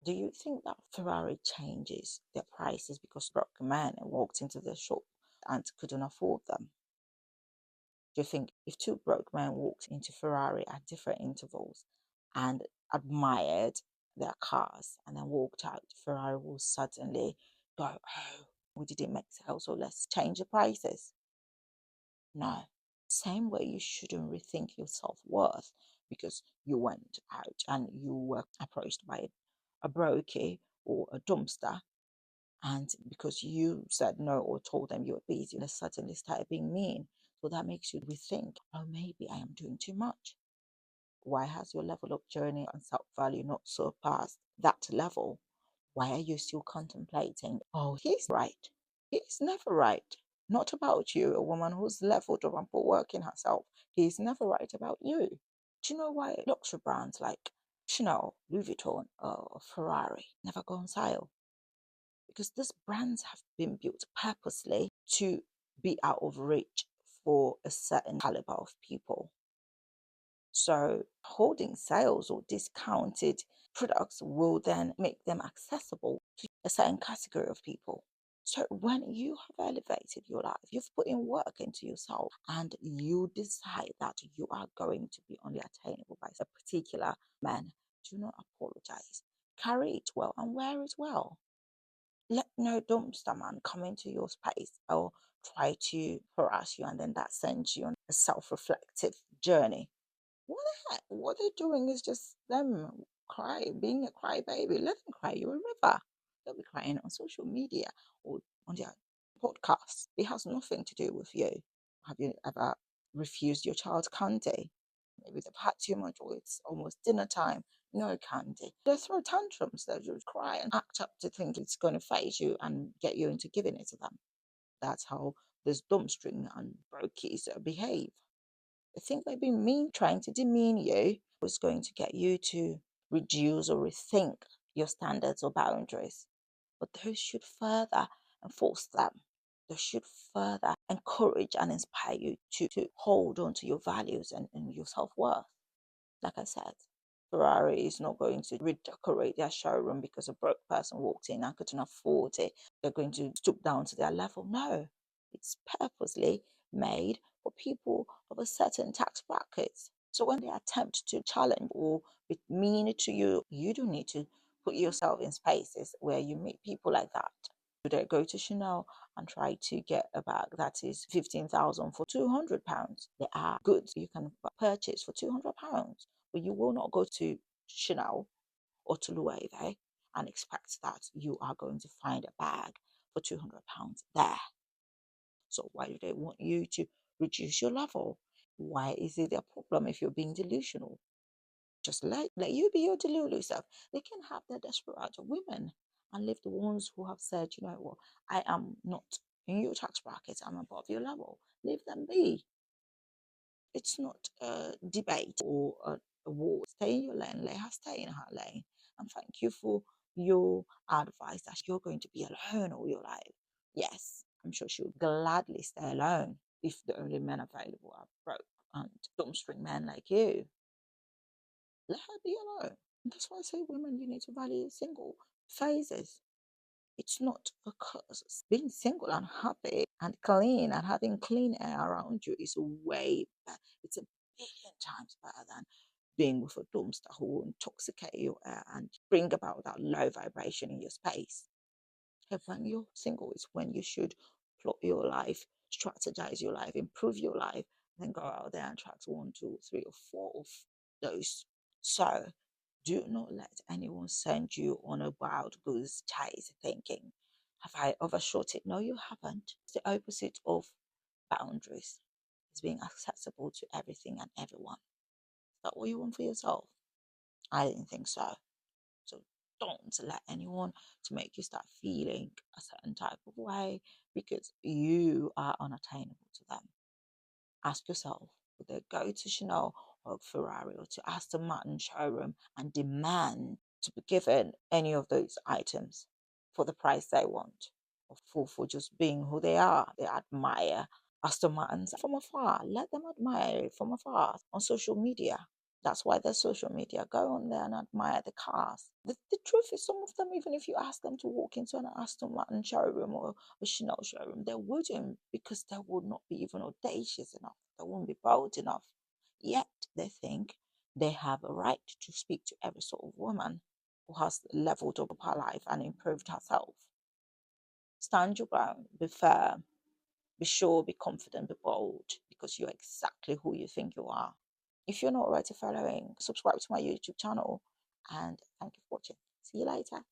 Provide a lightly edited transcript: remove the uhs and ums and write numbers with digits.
Do you think that Ferrari changes their prices because broke man walked into the shop and couldn't afford them? Do you think if two broke men walked into Ferrari at different intervals and admired their cars and then walked out, Ferrari will suddenly go, oh, we didn't make sales, so let's change the prices? No. Same way you shouldn't rethink your self-worth because you went out and you were approached by a brokey or a dumpster, and because you said no or told them you were busy, they suddenly started being mean. So that makes you rethink, oh, maybe I am doing too much. Why has your level of journey and self-value not surpassed that level? Why are you still contemplating, oh, he's right? He's never right. Not about you, a woman who's leveled up and put work in herself. He's never right about you. Do you know why luxury brands like Chanel, Louis Vuitton, or Ferrari never go on sale? Because these brands have been built purposely to be out of reach for a certain caliber of people. So holding sales or discounted products will then make them accessible to a certain category of people. So when you have elevated your life, you've put in work into yourself, and you decide that you are going to be only attainable by a particular man, do not apologize. Carry it well and wear it well. Let no dumpster man come into your space or try to harass you, and then that sends you on a self-reflective journey. What the heck? What they're doing is just them being a crybaby. Let them cry you a river. They'll be crying on social media or on their podcast. It has nothing to do with you. Have you ever refused your child candy? Maybe they've had too much or it's almost dinner time. No candy. They throw tantrums. They just cry and act up to think it's going to phase you and get you into giving it to them. That's how this dumbstring and brokies behave. I think they've been mean, trying to demean you was going to get you to reduce or rethink your standards or boundaries. But those should further enforce them. Those should further encourage and inspire you to hold on to your values and your self worth. Like I said, Ferrari is not going to redecorate their showroom because a broke person walked in and couldn't afford it. They're going to stoop down to their level. No, it's purposely made for people of a certain tax bracket. So when they attempt to challenge or be mean to you, you don't need to put yourself in spaces where you meet people like that. You don't go to Chanel and try to get a bag that is 15,000 for £200. There are goods you can purchase for £200, but you will not go to Chanel or to Louis and expect that you are going to find a bag for £200 there. So why do they want you to reduce your level? Why is it a problem if you're being delusional? Just let you be your delulu self. They can have their desperate women and leave the ones who have said, you know what, I am not in your tax bracket, I'm above your level. Leave them be. It's not a debate or a war. Stay in your lane, let her stay in her lane. And thank you for your advice that you're going to be alone all your life. Yes, I'm sure she would gladly stay alone if the only men available are broke and dumbstring men like you. Let her be alone. And that's why I say, women, you need to value single phases. It's not a curse. Being single and happy and clean and having clean air around you is way better. It's a billion times better than being with a dumpster who will intoxicate your air and bring about that low vibration in your space. So when you're single, it's when you should plot your life, strategize your life, improve your life, then go out there and attract one, two, three, or four of those. So do not let anyone send you on a wild goose chase thinking, have I overshot it? No, you haven't. It's the opposite of boundaries. It's being accessible to everything and everyone. Is that what you want for yourself? I didn't think so. So don't let anyone to make you start feeling a certain type of way because you are unattainable to them. Ask yourself, would they go to Chanel or Ferrari or to Aston Martin showroom and demand to be given any of those items for the price they want? Or for just being who they are? They admire Aston Martins from afar. Let them admire it from afar on social media. That's why there's social media. Go on there and admire the cars. The truth is, some of them, even if you ask them to walk into an Aston Martin showroom or a Chanel showroom, they wouldn't, because they would not be even audacious enough. They wouldn't be bold enough. Yet they think they have a right to speak to every sort of woman who has leveled up her life and improved herself. Stand your ground, be firm, be sure, be confident, be bold, because you're exactly who you think you are. If you're not already following, subscribe to my YouTube channel, and thank you for watching. See you later.